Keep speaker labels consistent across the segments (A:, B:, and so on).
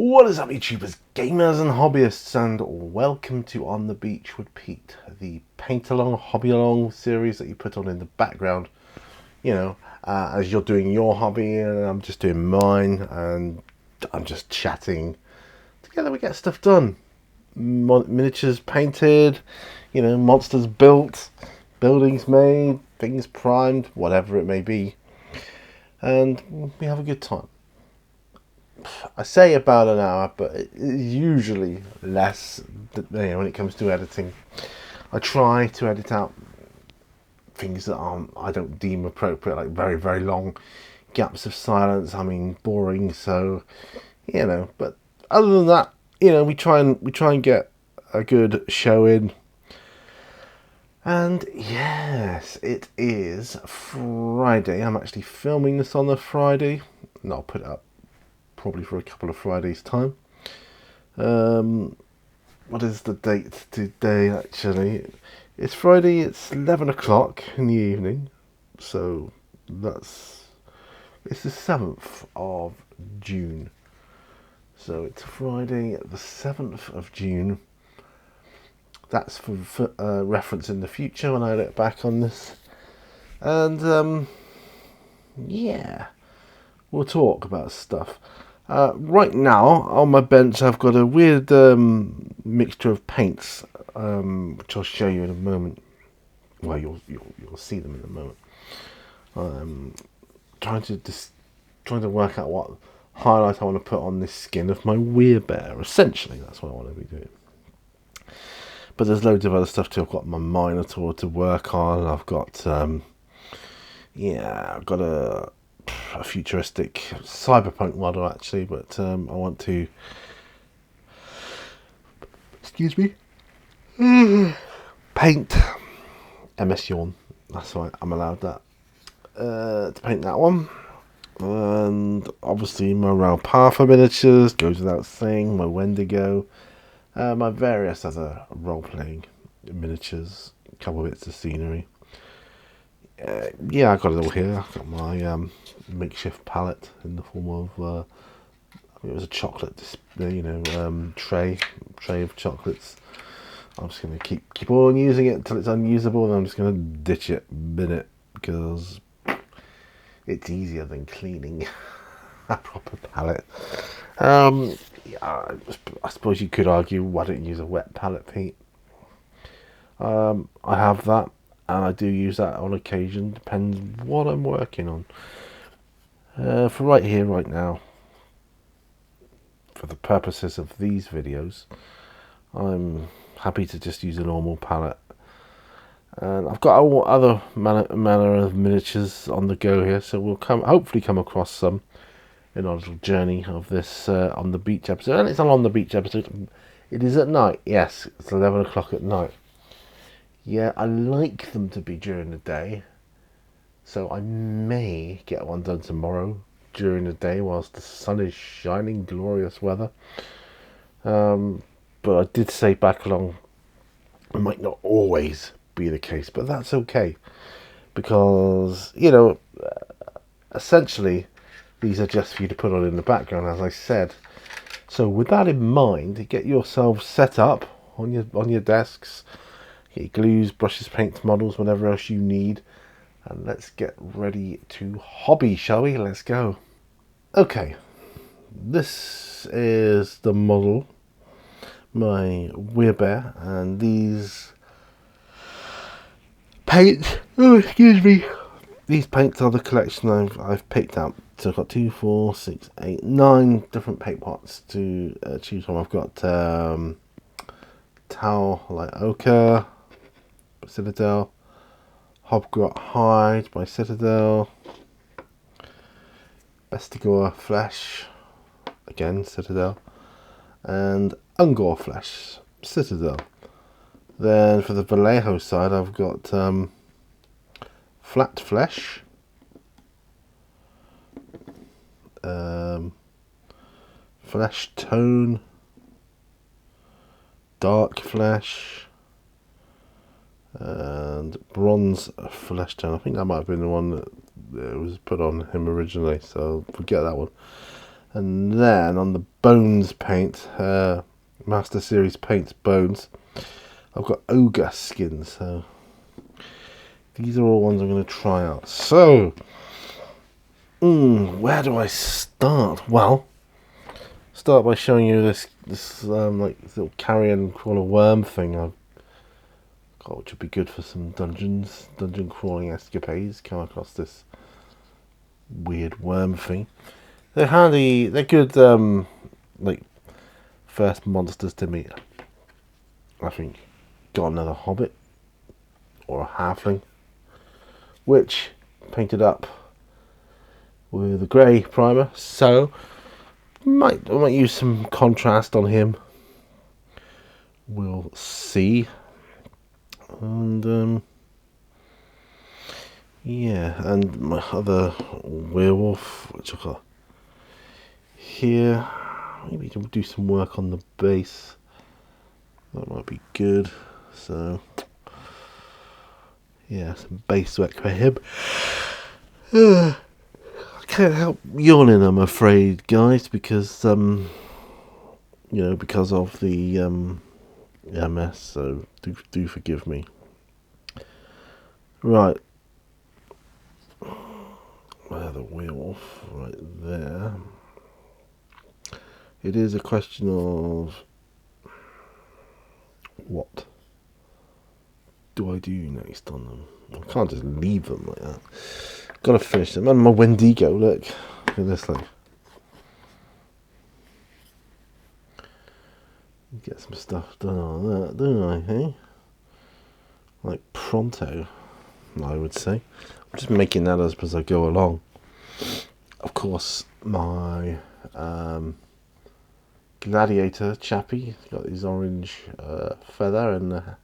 A: What is up, YouTubers, gamers and hobbyists, and welcome to On the Beach with Pete, the paint-along, hobby-along series that you put on in the background, as you're doing your hobby and I'm just doing mine, and I'm just chatting. Together we get stuff done. Miniatures painted, monsters built, buildings made, things primed, whatever it may be, and we have a good time. I say about an hour, but it's usually less. When it comes to editing, I try to edit out things that I don't deem appropriate, like very, very long gaps of silence. I mean, boring. So, But other than that, we try and get a good show in. And yes, it is Friday. I'm actually filming this on a Friday, and I'll put it up probably for a couple of Fridays' time. What is the date today, actually? It's Friday, it's 11 o'clock in the evening, so it's the 7th of June. So it's Friday the 7th of June. That's for reference in the future when I look back on this. And we'll talk about stuff. Right now, on my bench, I've got a weird mixture of paints, which I'll show you in a moment. Well, you'll see them in a moment. Trying to work out what highlight I want to put on this skin of my Werebear. Essentially, that's what I want to be doing. But there's loads of other stuff too. I've got my Minotaur to work on. I've got I've got a futuristic cyberpunk model actually, but I want to paint MS Yawn. That's right, I'm allowed that to paint that one. And obviously my Ralpatha miniatures goes without saying. My Wendigo, my various other role-playing miniatures, a couple of bits of scenery. I got it all here. I've got my makeshift palette in the form of it was a chocolate tray of chocolates. I'm just going to keep on using it until it's unusable, and I'm just going to ditch it bin it because it's easier than cleaning a proper palette. I suppose you could argue, why don't you use a wet palette, Pete? I have that, and I do use that on occasion. Depends what I'm working on. For right here, right now, for the purposes of these videos, I'm happy to just use a normal palette. And I've got other manner of miniatures on the go here, so we'll hopefully come across some in our little journey of this on the beach episode. And it's an on the beach episode. It is at night. Yes, it's 11 o'clock at night. Yeah, I like them to be during the day, so I may get one done tomorrow during the day whilst the sun is shining, glorious weather. But I did say back along, it might not always be the case, but that's okay, because essentially these are just for you to put on in the background, as I said. So with that in mind, get yourselves set up on your desks. Get your glues, brushes, paints, models, whatever else you need. And let's get ready to hobby, shall we? Let's go. Okay. This is the model, my Werebear, and these paints, these paints are the collection I've picked out. So I've got 2, 4, 6, 8, 9 different paint pots to choose from. I've got Tau Light Ochre by Citadel, Hobgrot Hide by Citadel, Bestigor Flesh, again Citadel, and Ungor Flesh, Citadel. Then for the Vallejo side, I've got Flat Flesh, Flesh Tone, Dark Flesh, and Bronze Flesh Tone. I think that might have been the one that was put on him originally, so forget that one. And then on the Bones paint, Master Series paints Bones, I've got Ogre skins. So these are all ones I'm going to try out. So, where do I start? Well, start by showing you this like this little carrion crawler worm thing I've got, which would be good for some dungeon crawling escapades. Come across this weird worm thing. They're handy. They're good. Like first monsters to meet. I think got another hobbit or a halfling, which painted up with a grey primer. So I might use some contrast on him. We'll see. And yeah, and my other werewolf, which I've got here. Maybe we'll do some work on the base. That might be good. So yeah, some base work for him. I can't help yawning, I'm afraid, guys, because because of the MS. So do forgive me. Right. The werewolf right there. It is a question of what do I do next on them. I can't just leave them like that. Gotta finish them. And my Wendigo, look at this thing. Get some stuff done on that, don't I, hey? Like pronto, I would say. I'm just making that up as I go along. Of course, my gladiator chappie, he's got his orange feather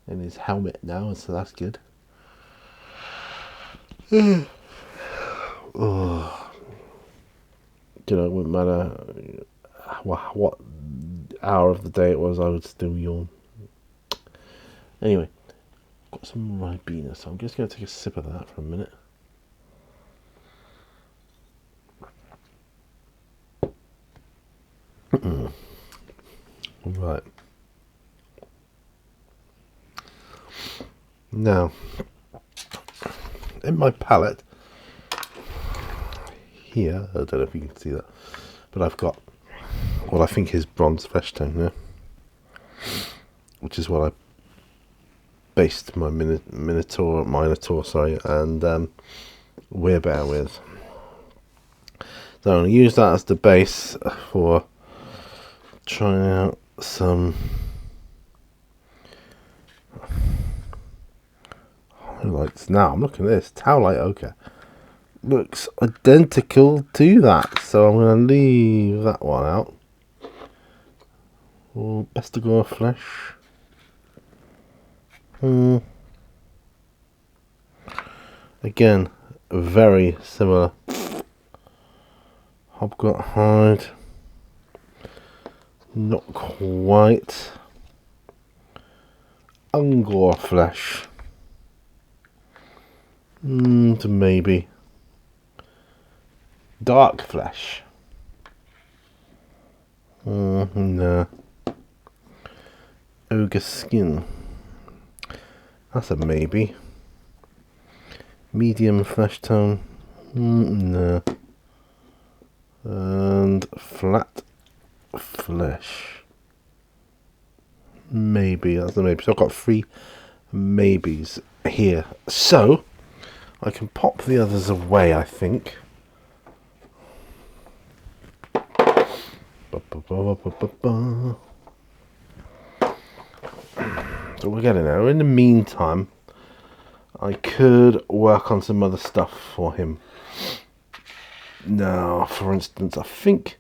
A: in his helmet now, so that's good. Oh, it wouldn't matter what hour of the day it was, I would still yawn. Anyway, I've got some Ribena, so I'm just going to take a sip of that for a minute. Right. Now, in my palette here, I don't know if you can see that, but I've got what I think is bronze flesh tone there, which is what I based my Minotaur, and Werebear with. So I'm going to use that as the base for trying out some highlights. Now I'm looking at this Towelite ochre. Looks identical to that, so I'm going to leave that one out. Oh, Bestigor flesh. Again, very similar. Hobgot hide. Not quite. Ungor flesh. Maybe. Dark flesh. No. Ogre skin. That's a maybe. Medium flesh tone. No. And flat flesh. Maybe. That's a maybe. So I've got 3 maybes here. So I can pop the others away, I think. So we're getting there. In the meantime, I could work on some other stuff for him. Now, for instance, I think,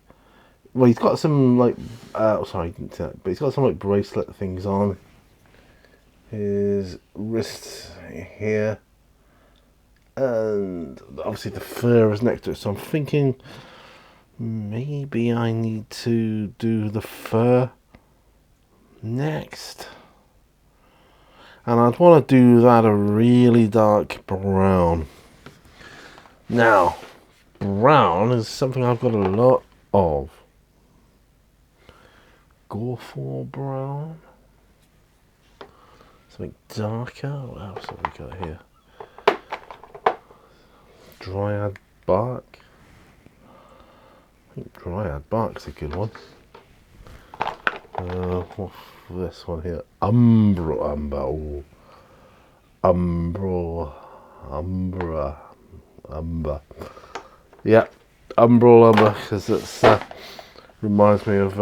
A: well, he's got some like, sorry, I didn't say that, but he's got some like bracelet things on his wrists here, and obviously the fur is next to it. So I'm thinking maybe I need to do the fur next. And I'd want to do that a really dark brown. Now, brown is something I've got a lot of. Gorefall brown. Something darker. What else have we got here? Dryad bark. I think dryad bark's a good one. What's this one here? Umber. Oh. Umber. Yeah, Umbral Umber, because it reminds me of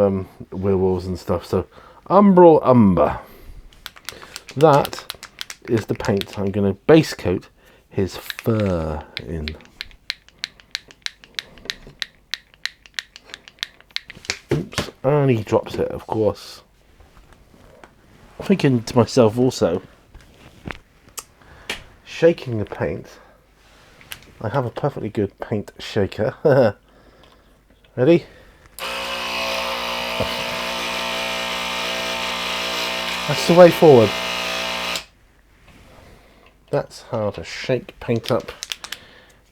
A: werewolves and stuff. So, Umbral Umber. That is the paint I'm going to base coat his fur in. Oops, and he drops it, of course. I'm thinking to myself also, shaking the paint. I have a perfectly good paint shaker. Ready? That's the way forward. That's how to shake paint up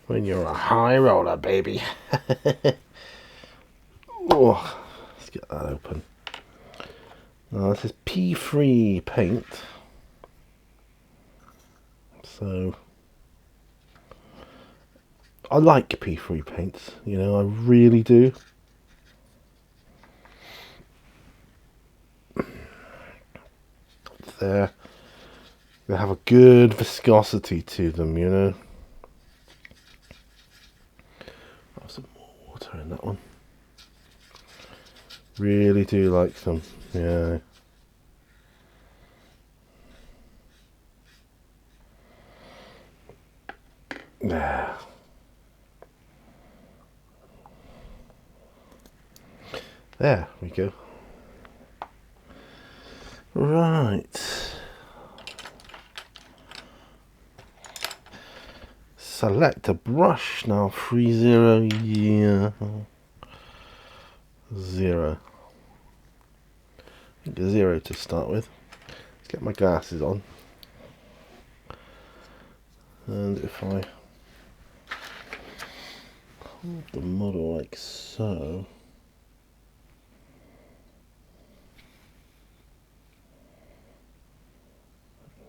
A: when you're a high roller, baby. Oh, let's get that open. Now this is pea-free paint. So I like pea-free paints, you know, I really do. They have a good viscosity to them, you know. Have some more water in that one. Really do like them, yeah. There. There we go. Right. Select a brush now. 30, yeah. 0. I think 0 to start with. Let's get my glasses on. And if I hold the model like so.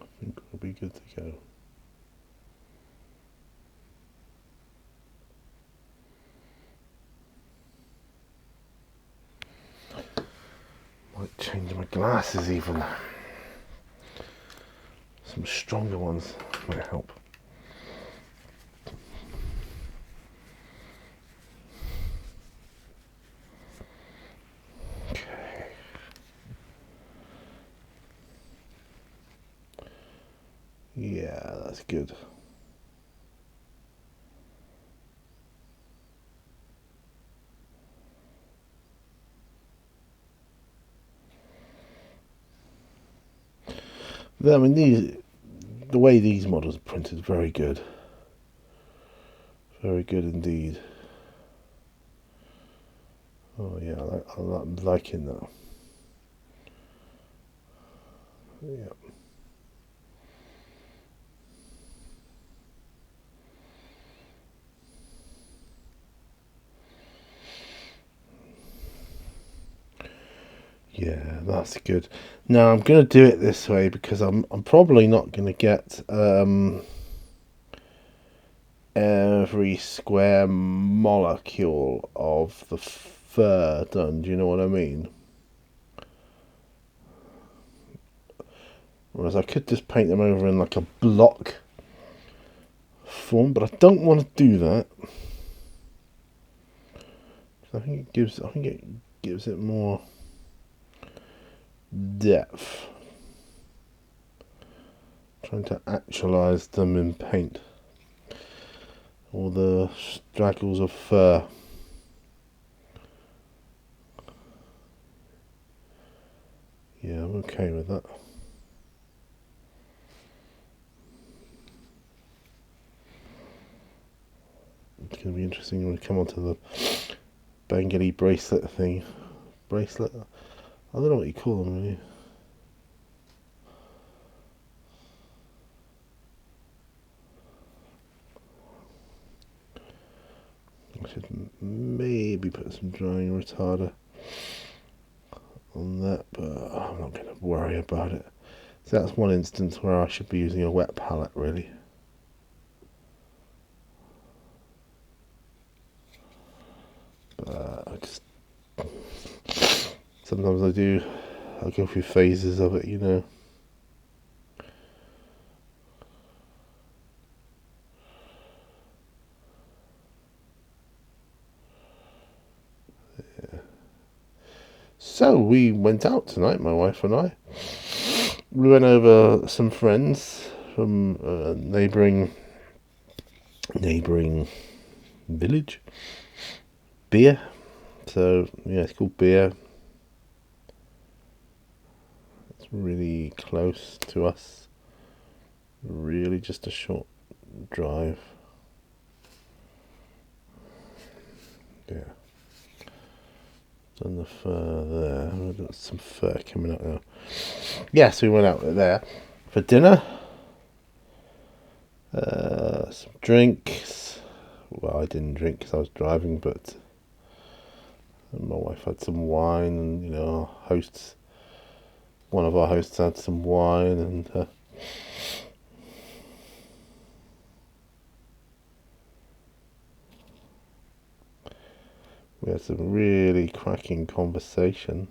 A: I think we'll be good to go. Might change my glasses even. Some stronger ones might help. Okay. Yeah, that's good. I mean, the way these models are printed, very good. Very good indeed. Oh yeah, I'm liking that. Yeah. Yeah, that's good. Now I'm going to do it this way because I'm probably not going to get every square molecule of the fur done. Do you know what I mean? Whereas I could just paint them over in like a block form, but I don't want to do that. I think it gives it more depth. Trying to actualize them in paint. All the straggles of fur. Yeah, I'm okay with that. It's going to be interesting when we come onto the Bengali bracelet thing. Bracelet? I don't know what you call them really. should maybe put some drying retarder on that, but I'm not going to worry about it. So that's one instance where I should be using a wet palette, really. But I just sometimes I go through phases of it, you know. Yeah. So we went out tonight, my wife and I. We went over some friends from a neighbouring village. Beer. So yeah, it's called Beer. It's really close to us. Really just a short drive. Yeah. Done the fur there. We've got some fur coming up now. Yes, we went out there for dinner. Some drinks. Well, I didn't drink because I was driving, but my wife had some wine, and one of our hosts had some wine, and we had some really cracking conversation.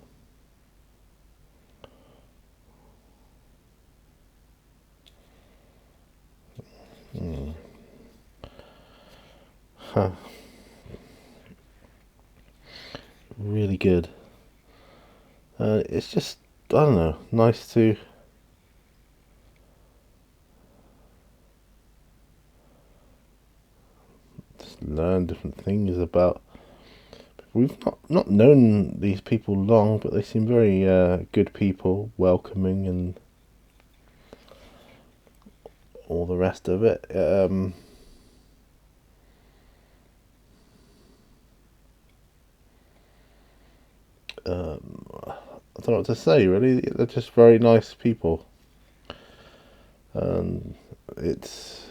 A: Huh. Really good. It's just, I don't know, nice to just learn different things about. We've not known these people long, but they seem very good people, welcoming, and all the rest of it. I don't know what to say, really. They're just very nice people. And it's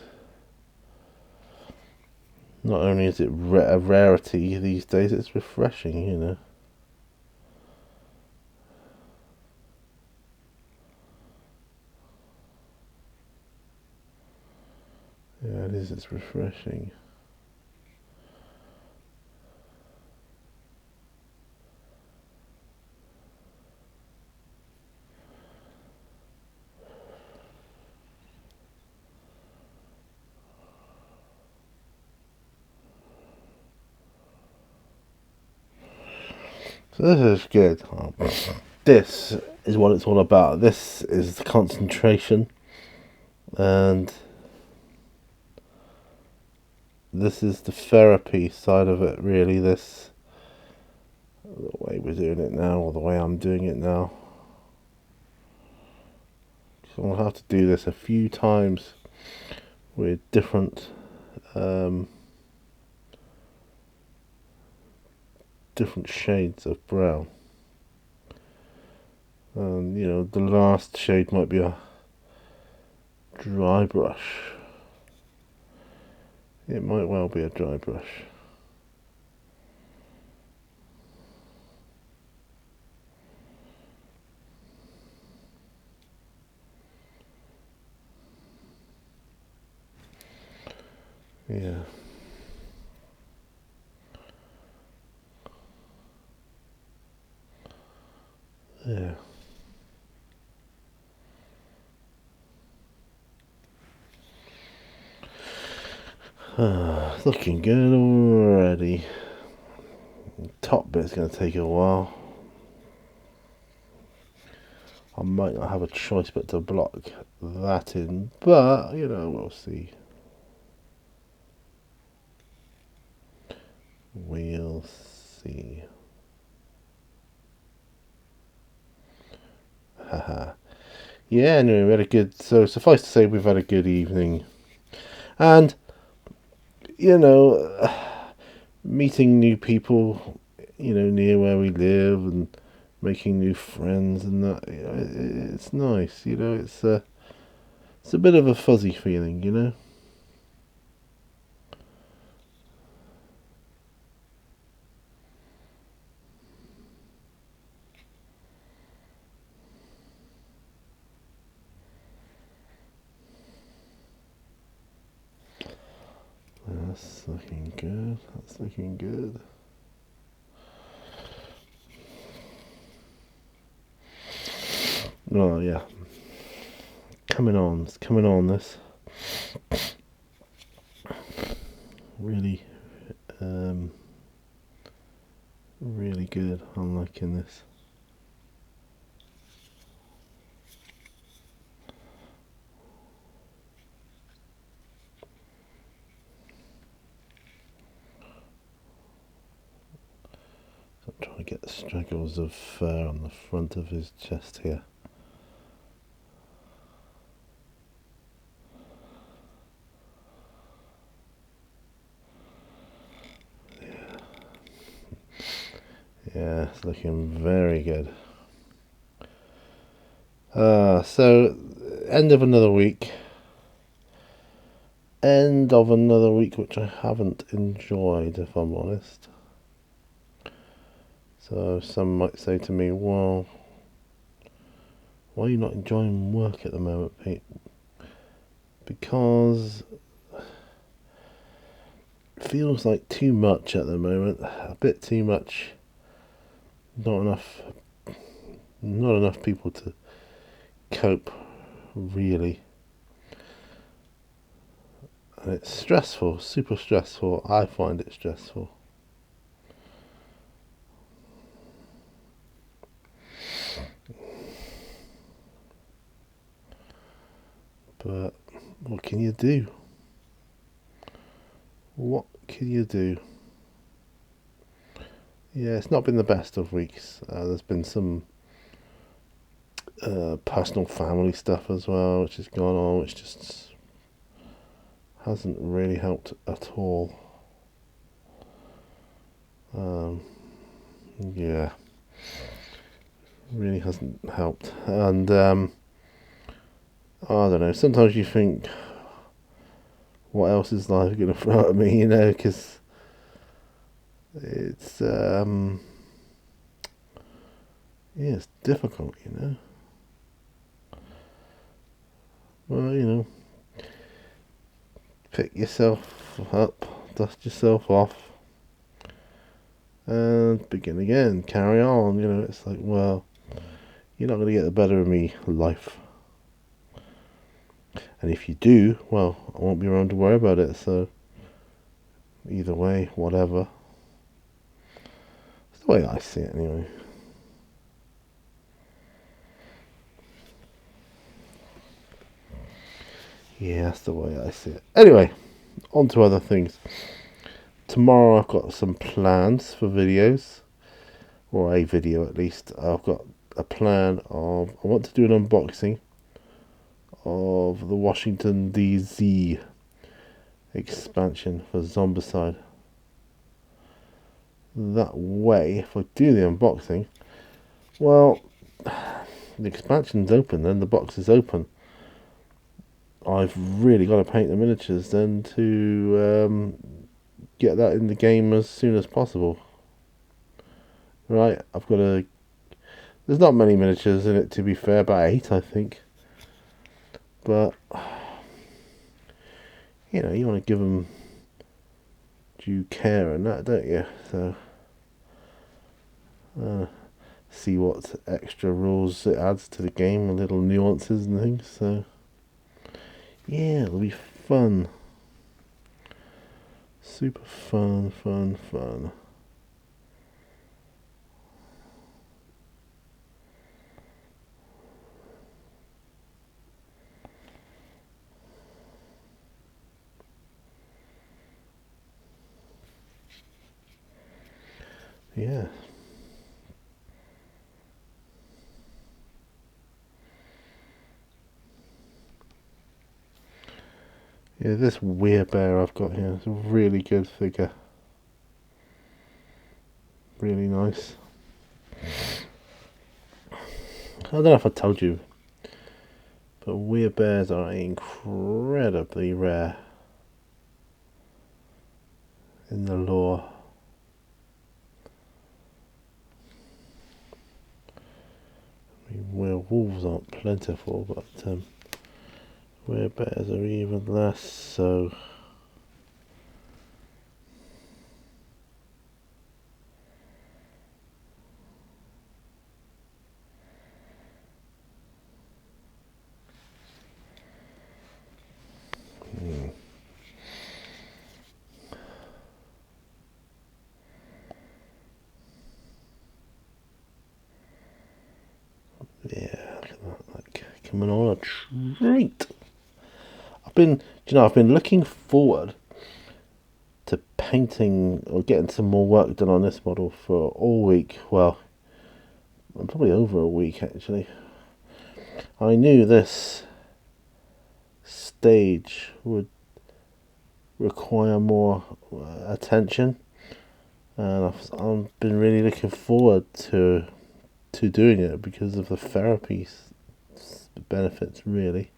A: not only is it a rarity these days, it's refreshing, you know. Yeah, it is, it's refreshing. So this is good. This is what it's all about. This is the concentration, and this is the therapy side of it, really. The way we're doing it now, or the way I'm doing it now. So I'll have to do this a few times with different shades of brown. And the last shade might be a dry brush. It might well be a dry brush. Yeah. Yeah. Looking good already. Top bit's going to take a while. I might not have a choice but to block that in, but we'll see. We'll see. Haha. Yeah, anyway, we had a good. So suffice to say, we've had a good evening, and meeting new people, near where we live, and making new friends, and that. It's nice. It's a bit of a fuzzy feeling, That's looking good. That's looking good. Oh yeah. Coming on. It's coming on this. Really really good. I'm liking this. I'm trying to get the straggles of fur on the front of his chest here. Yeah, it's looking very good. So, end of another week. End of another week which I haven't enjoyed, if I'm honest. So, some might say to me, well, why are you not enjoying work at the moment, Pete? Because it feels like too much at the moment. A bit too much. Not enough people to cope, really. And it's stressful, super stressful. I find it stressful. But what can you do? What can you do? Yeah, it's not been the best of weeks. There's been some personal family stuff as well, which has gone on, which just hasn't really helped at all. Yeah, really hasn't helped. And I don't know. Sometimes you think, what else is life going to throw at me? Because it's yeah, it's difficult. Well, pick yourself up, dust yourself off, and begin again. Carry on. It's like, well, you're not going to get the better of me, life. And if you do, well, I won't be around to worry about it. So either way, whatever. It's the way I see it, anyway. Yeah, that's the way I see it. Anyway, on to other things. Tomorrow I've got some plans for videos, or a video at least. I've got a plan of, I want to do an unboxing of the Washington DZ expansion for Zombicide. That way, if I do the unboxing, well, the expansion's open, then the box is open. I've really got to paint the miniatures then to get that in the game as soon as possible. Right, I've got to... There's not many miniatures in it, to be fair, about 8, I think. But, you want to give them due care and that, don't you? So, see what extra rules it adds to the game, and little nuances and things. So, yeah, it'll be fun. Super fun. Yeah. Yeah, this Werebear I've got here is a really good figure. Really nice. I don't know if I told you, but Werebears are incredibly rare in the lore. I mean, werewolves aren't plentiful, but Werebears are even less so. coming on a treat. I've been looking forward to painting or getting some more work done on this model for all week. Well, probably over a week actually. I knew this stage would require more attention, and I've been really looking forward to doing it because of the therapy benefits, really.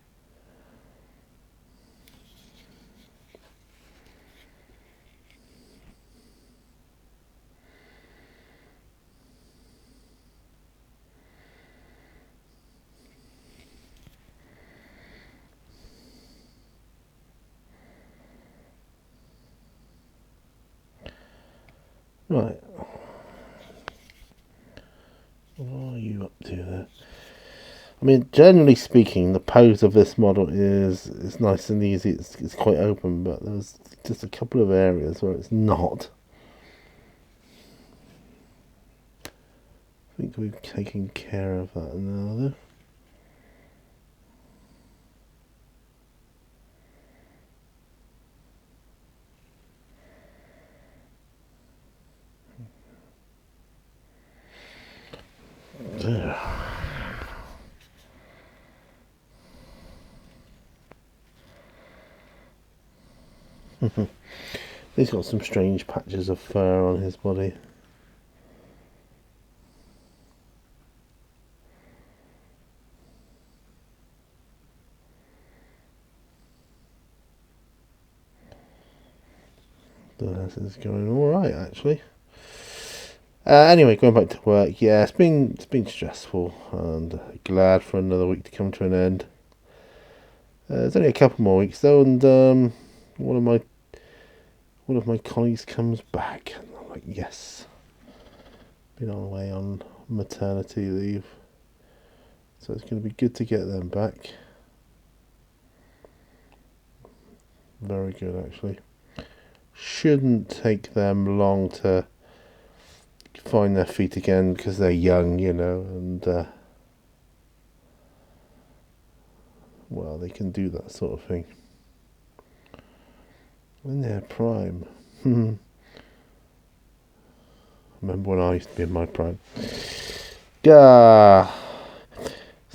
A: Right. What are you up to there? I mean, generally speaking, the pose of this model is nice and easy. It's quite open, but there's just a couple of areas where it's not. I think we've taken care of that now, though. There. He's got some strange patches of fur on his body. This is going alright, actually. Anyway, going back to work, yeah, it's been stressful, and glad for another week to come to an end. There's only a couple more weeks though, and one of my colleagues comes back, and I'm like, yes. Been away on maternity leave, so it's going to be good to get them back. Very good, actually. Shouldn't take them long to find their feet again because they're young, you know, and well, they can do that sort of thing in their prime. Remember when I used to be in my prime? It's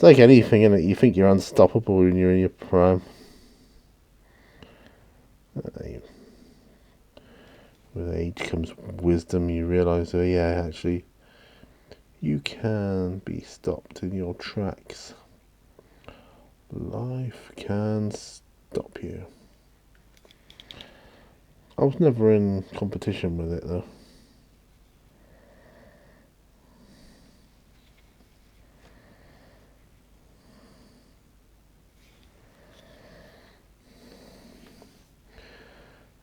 A: like anything, innit? You think you're unstoppable when you're in your prime. With age comes wisdom. You realise, oh yeah, actually, you can be stopped in your tracks. Life can stop you. I was never in competition with it though.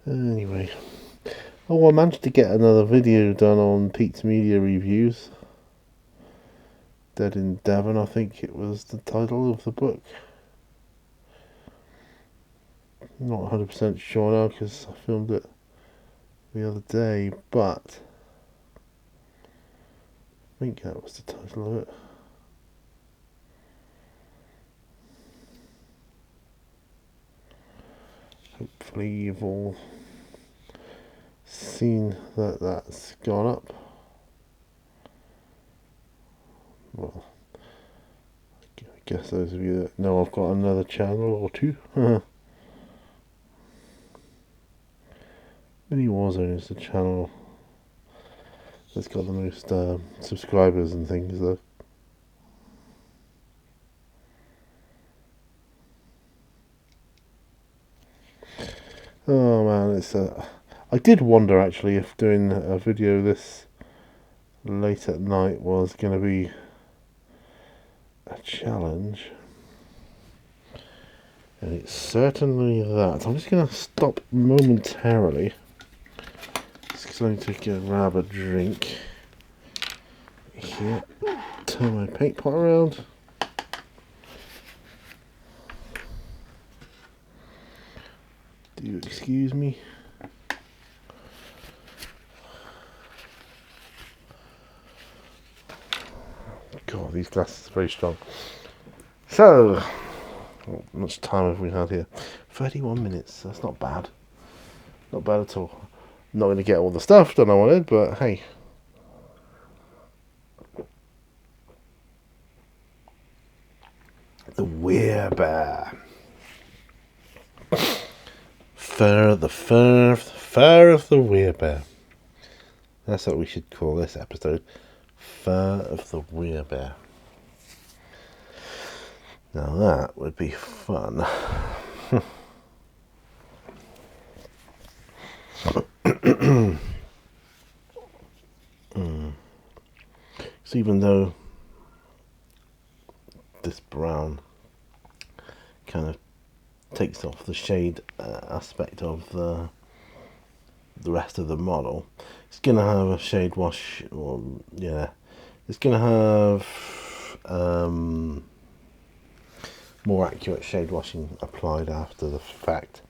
A: Anyway, I managed to get another video done on Pete's Media Reviews. Dead in Devon, I think it was the title of the book. Not 100% sure now because I filmed it the other day, but I think that was the title of it. Hopefully you've all seen that that's gone up. Well, I guess those of you that know I've got another channel or two. Mini Warzone is the channel that's got the most subscribers and things though. Oh man, it's I did wonder actually if doing a video this late at night was going to be a challenge, and it's certainly that. I'm just going to stop momentarily because I need to grab a drink here. Turn my paint pot around. Do you excuse me? God, these glasses are very strong. So, how much time have we had here? 31 minutes. That's not bad. Not bad at all. Not going to get all the stuff done I wanted, but hey. The Werebear. Fur of the Werebear. That's what we should call this episode. Fur of the Werebear. Now that would be fun. So even though this brown kind of takes off the shade aspect of the rest of the model, it's gonna have a shade wash. Or yeah, it's gonna have more accurate shade washing applied after the fact.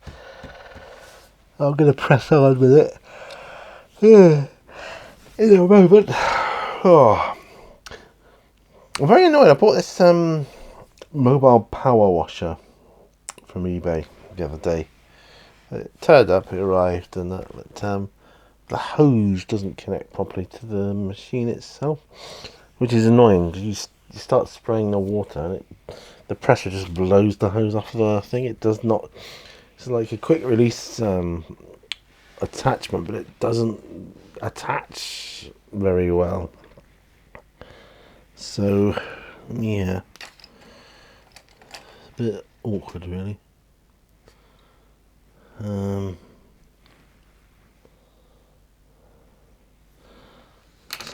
A: I'm gonna press on with it in a moment. Oh, I'm very annoyed. I bought this mobile power washer from eBay the other day. It turned up, it arrived, and the hose doesn't connect properly to the machine itself, which is annoying because you start spraying the water and the pressure just blows the hose off the thing. It does not. It's like a quick release attachment, but it doesn't attach very well. So, yeah, it's a bit awkward, really.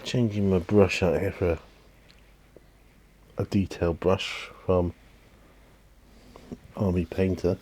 A: Changing my brush out here for a detail brush from Army Painter.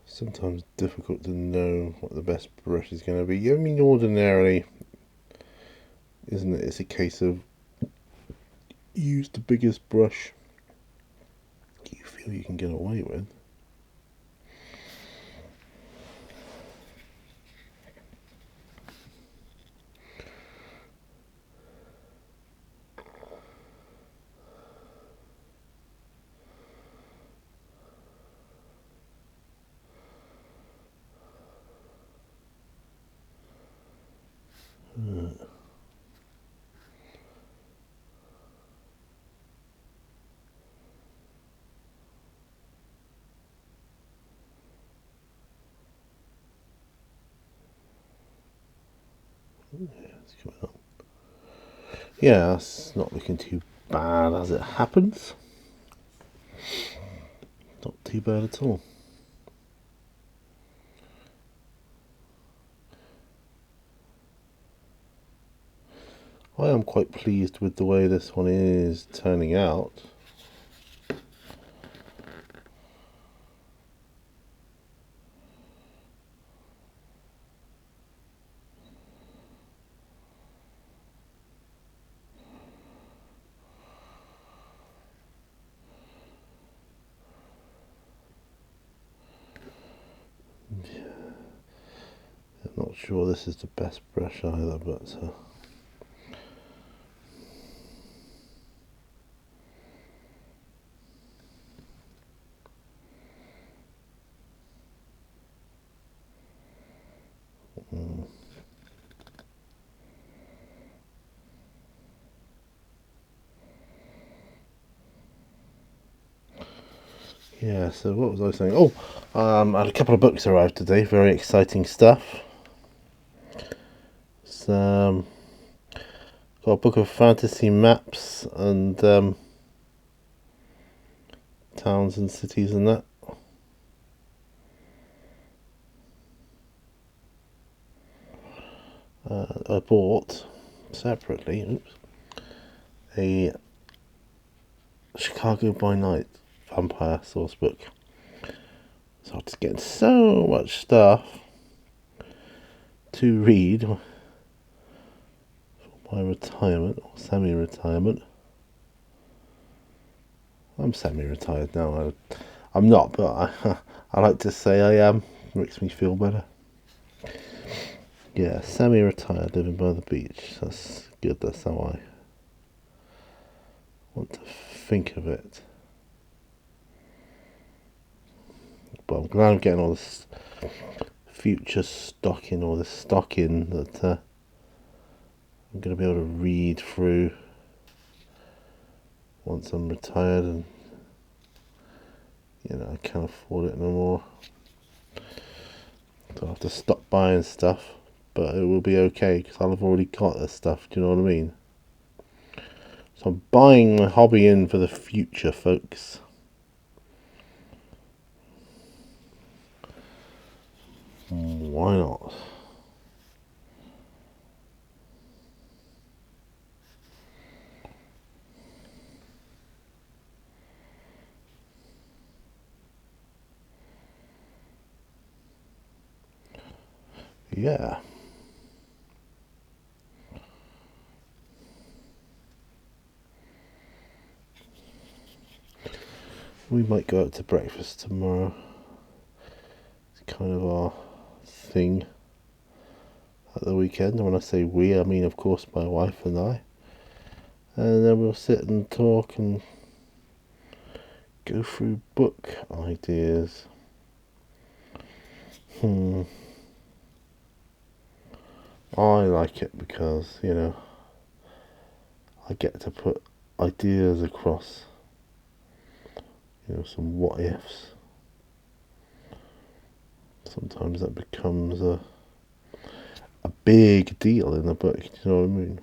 A: Sometimes difficult to know what the best brush is going to be. I mean, ordinarily, isn't it? It's a case of use the biggest brush you feel you can get away with. Yeah, it's not looking too bad as it happens. Not too bad at all. I am quite pleased with the way this one is turning out. I'm not sure this is the best brush either, but yeah, so what was I saying? Oh, I had a couple of books arrived today, very exciting stuff. It's, got a book of fantasy maps and towns and cities and that. I bought separately a Chicago by Night vampire source book. So I'm just getting so much stuff to read for my retirement or semi-retirement. I'm semi-retired now. I'm not, but I like to say I am. Makes me feel better. Yeah, semi-retired, living by the beach. That's good. That's how I want to think of it. But I'm glad I'm getting all this future stocking, all this stocking that I'm going to be able to read through once I'm retired and I can't afford it no more. So I'll have to stop buying stuff, but it will be okay because I'll have already got this stuff. Do you know what I mean? So I'm buying my hobby in for the future, folks. Why not? Yeah. We might go out to breakfast tomorrow. It's kind of our thing at the weekend. And when I say we, I mean, of course, my wife and I. And then we'll sit and talk and go through book ideas. I like it because, I get to put ideas across, some what ifs. Sometimes that becomes a big deal in the book, do you know what I mean?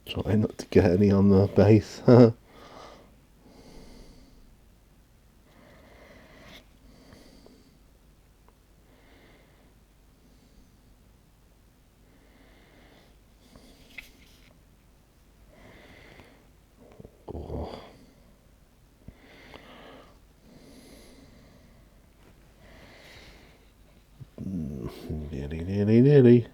A: Try not to get any on the base. Oh. Nearly.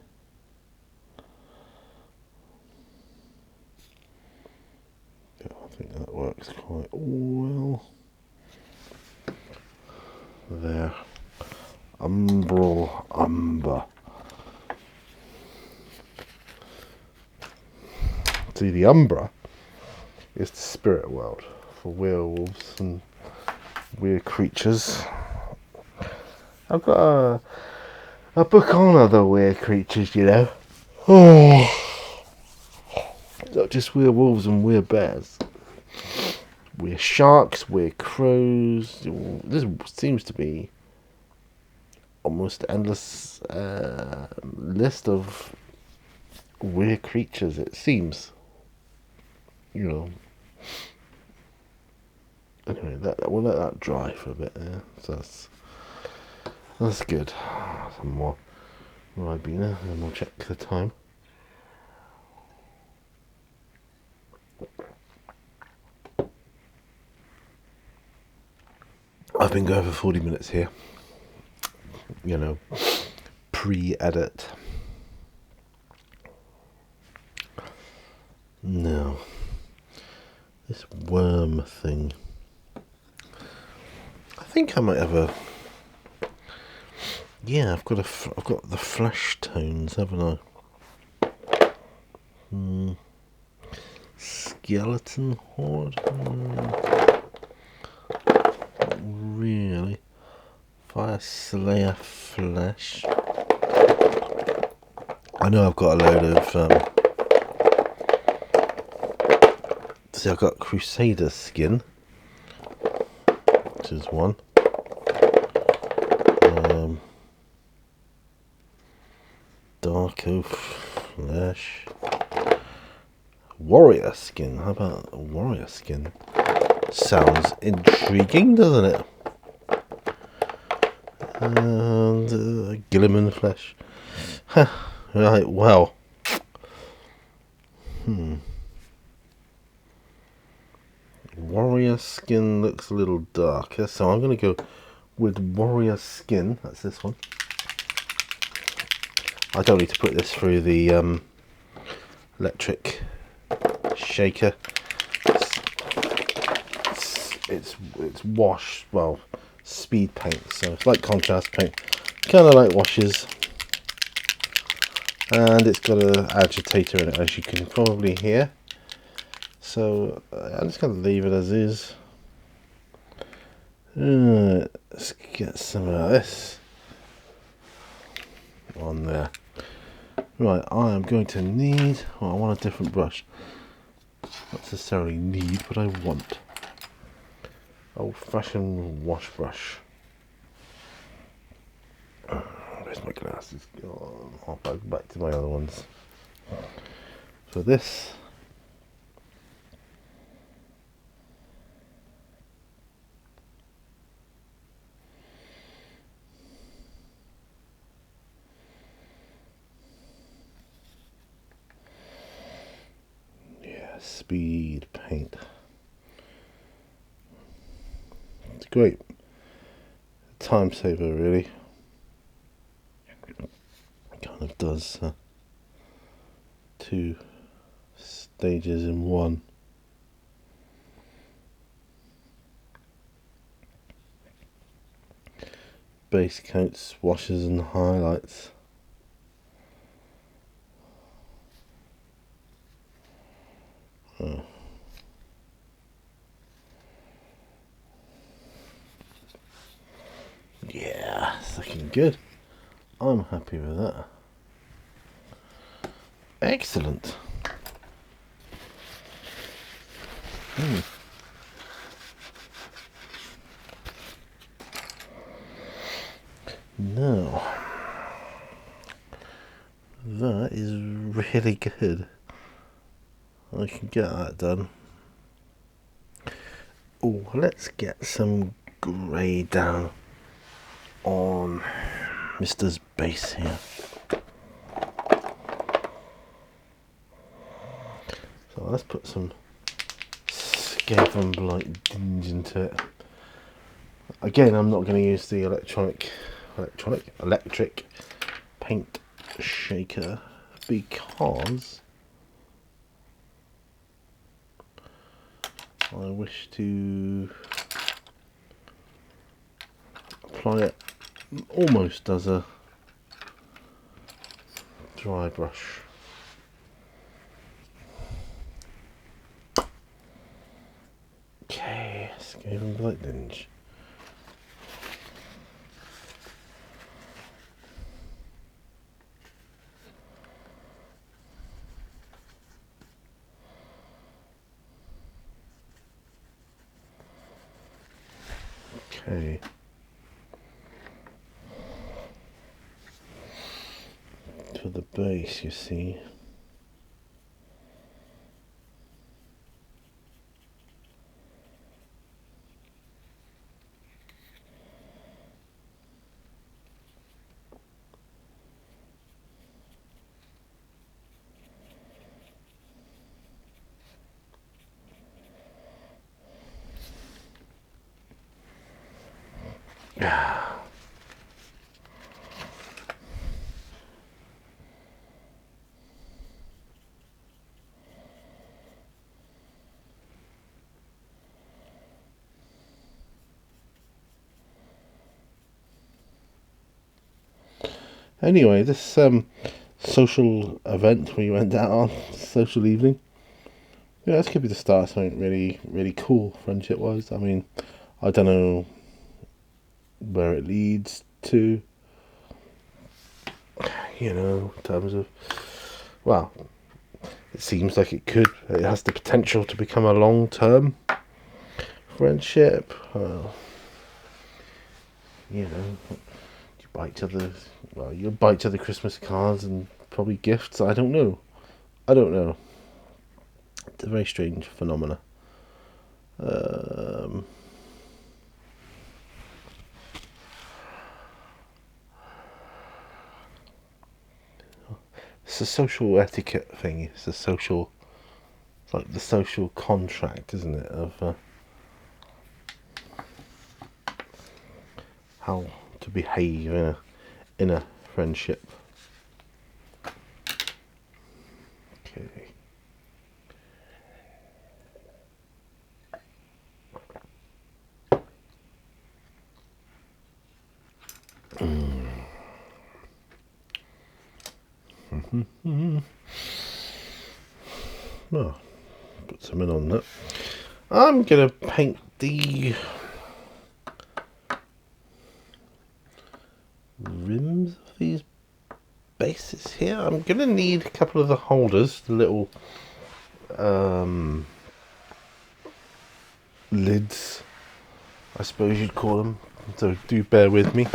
A: Yeah, I think that works quite well. There. Umbral Umber. See, the Umbra is the spirit world for werewolves and weird creatures. I've got a book on other weird creatures, Oh, not just werewolves and weird bears. Weird sharks, weird crows. This seems to be almost endless list of weird creatures, it seems. Anyway, we'll let that dry for a bit there. So that's good. Some more Ribena, and then we'll check the time. I've been going for 40 minutes here. Pre-edit. Now, this worm thing. I think I might have a. Yeah, I've got the flesh tones, haven't I? Skeleton horde. Not really. Fire Slayer flesh. I know I've got a load of See, I've got Crusader skin, which is one. Dark Oak Flesh. Warrior skin. How about a warrior skin? Sounds intriguing, doesn't it? And Gilliman flesh. Right, well. Warrior skin looks a little darker, so I'm going to go with warrior skin. That's this one. I don't need to put this through the electric shaker. It's wash, well, speed paint, so it's like contrast paint, kind of like washes, and it's got an agitator in it, as you can probably hear. So I'm just going to leave it as is. Let's get some of this on there. Right, I am going to need, well, I want a different brush. Not necessarily need, but I want. Old-fashioned wash brush. Where's my glasses? I'll go back to my other ones. For this, yeah, speed paint. It's great. Time saver, really. Kind of does 2 stages in one. Base coats, washes and highlights. Yeah, it's looking good. I'm happy with that. Excellent. Now, that is really good. I can get that done. Oh, let's get some grey down on Mr's base here. So let's put some Skaven Blight dinge into it. Again, I'm not going to use the electric paint shaker because I wish to apply it almost as a dry brush. Okay, Skaven Blight dinge. Okay. For the base, you see. Anyway, this social event we went out on, social evening, yeah, this could be the start of something really, really cool friendship-wise. I mean, I don't know where it leads to, you know, in terms of, well, it seems like it has the potential to become a long-term friendship. You know, you buy each other, well, you'll buy each other Christmas cards and probably gifts. I don't know. It's a very strange phenomena. It's a social etiquette thing. It's like the social contract, isn't it, of how to behave in a friendship. Okay. Well, put some in on that. I'm gonna paint the rims of these bases here. I'm gonna need a couple of the holders, the little lids, I suppose you'd call them. So do bear with me.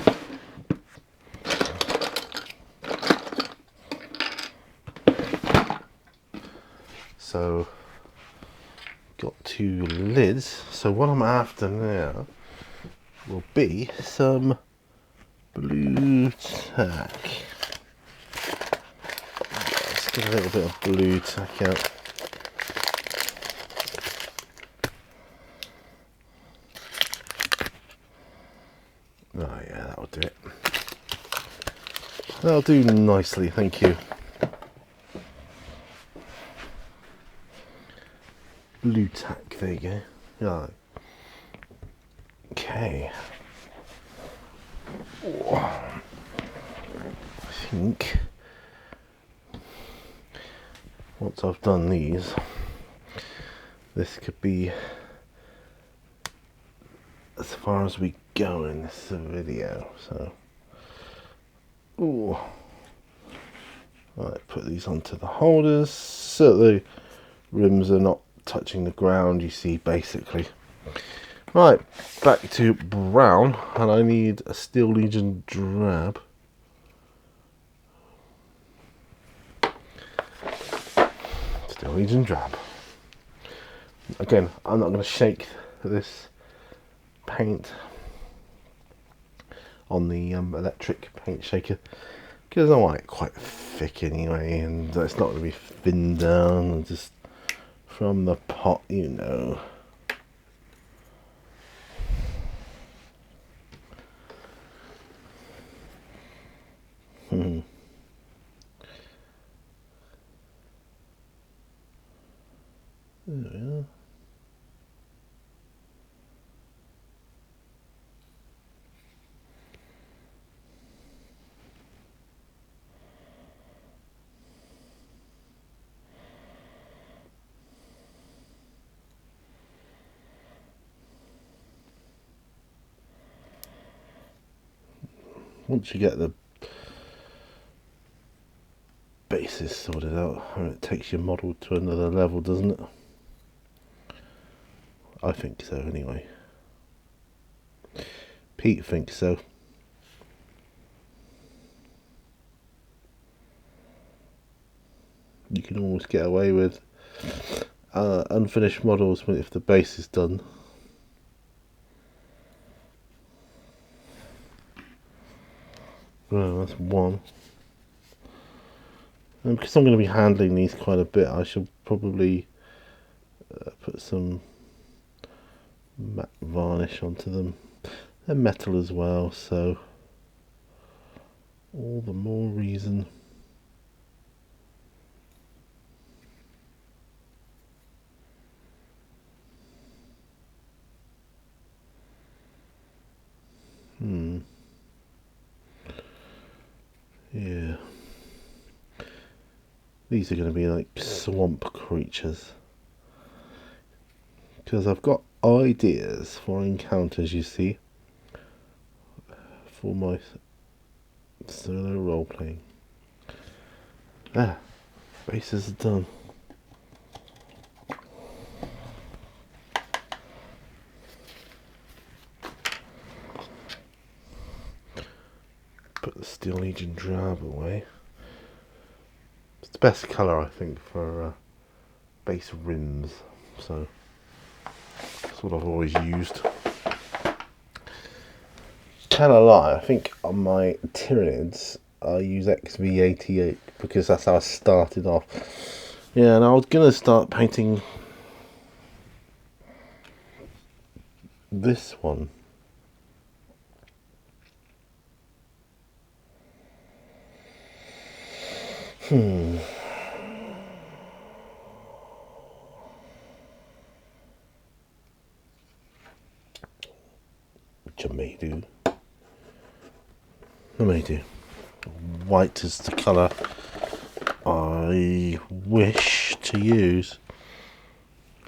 A: So got 2 lids. So what I'm after now will be some blue tack. Let's get a little bit of blue tack out. Oh yeah, that'll do it. That'll do nicely, thank you. Blue tack, there you go. Yeah. Okay. I think once I've done these, this could be as far as we go in this video. So, right, put these onto the holders so the rims are not touching the ground, you see, basically. Right, back to brown, and I need a Steel Legion drab. Steel Legion drab. Again, I'm not going to shake this paint on the electric paint shaker because I want it quite thick anyway, and it's not going to be thinned down and just from the pot, you know. There we are. Once you get the bases sorted out, it takes your model to another level, doesn't it? I think so anyway. Pete thinks so. You can always get away with unfinished models if the base is done. Well, that's one. And because I'm going to be handling these quite a bit, I should probably put some matte varnish onto them. They're metal as well, so all the more reason. Yeah. These are going to be like swamp creatures. Because I've got ideas for encounters, you see, for my solo role playing. Bases are done. Steel Legion drab away. It's the best colour, I think, for base rims. So that's what I've always used. Tell a lie, I think on my Tyranids I use XV88 because that's how I started off. Yeah, and I was going to start painting this one. Which I may do. White is the colour I wish to use.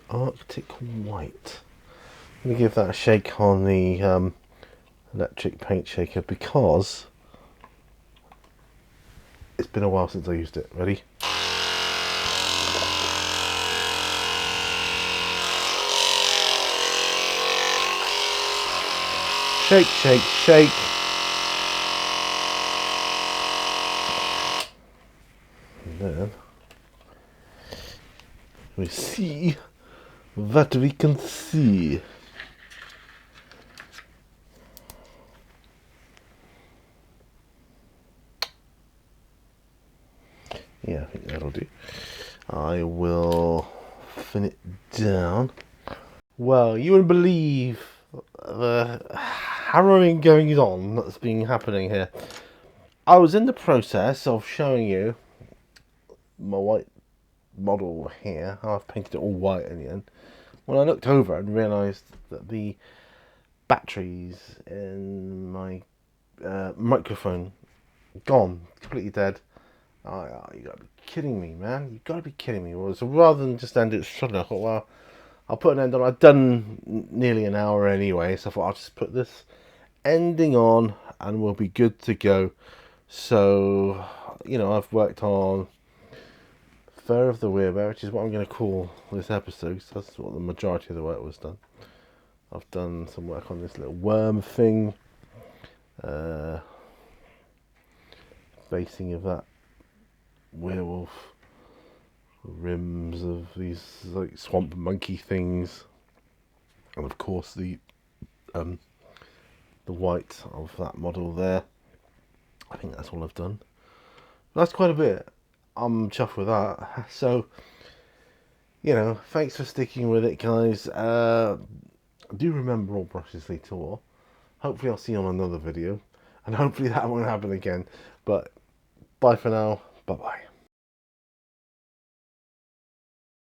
A: Arctic White. Let me give that a shake on the electric paint shaker because it's been a while since I used it. Ready? Shake, shake, shake. And then we see what we can see. Yeah, I think that'll do. I will thin it down. Well, you wouldn't believe the harrowing goings on that's been happening here. I was in the process of showing you my white model here. I've painted it all white in the end. When I looked over and realised that the batteries in my microphone gone, completely dead. Oh, you gotta be kidding me, man. You gotta be kidding me. Well, so rather than just end it suddenly, I thought, well, I'll put an end on. I've done nearly an hour anyway, so I thought I'll just put this ending on and we'll be good to go. So, you know, I've worked on Fur of the Werebear, which is what I'm going to call this episode. So that's what the majority of the work was done. I've done some work on this little worm thing. Basing of that werewolf. Rims of these like swamp monkey things. And of course the white of that model there. I think that's all I've done. That's quite a bit. I'm chuffed with that. So, you know, thanks for sticking with it, guys. Do remember all brushes lead to all. Hopefully I'll see you on another video. And hopefully that won't happen again. But bye for now. Bye-bye.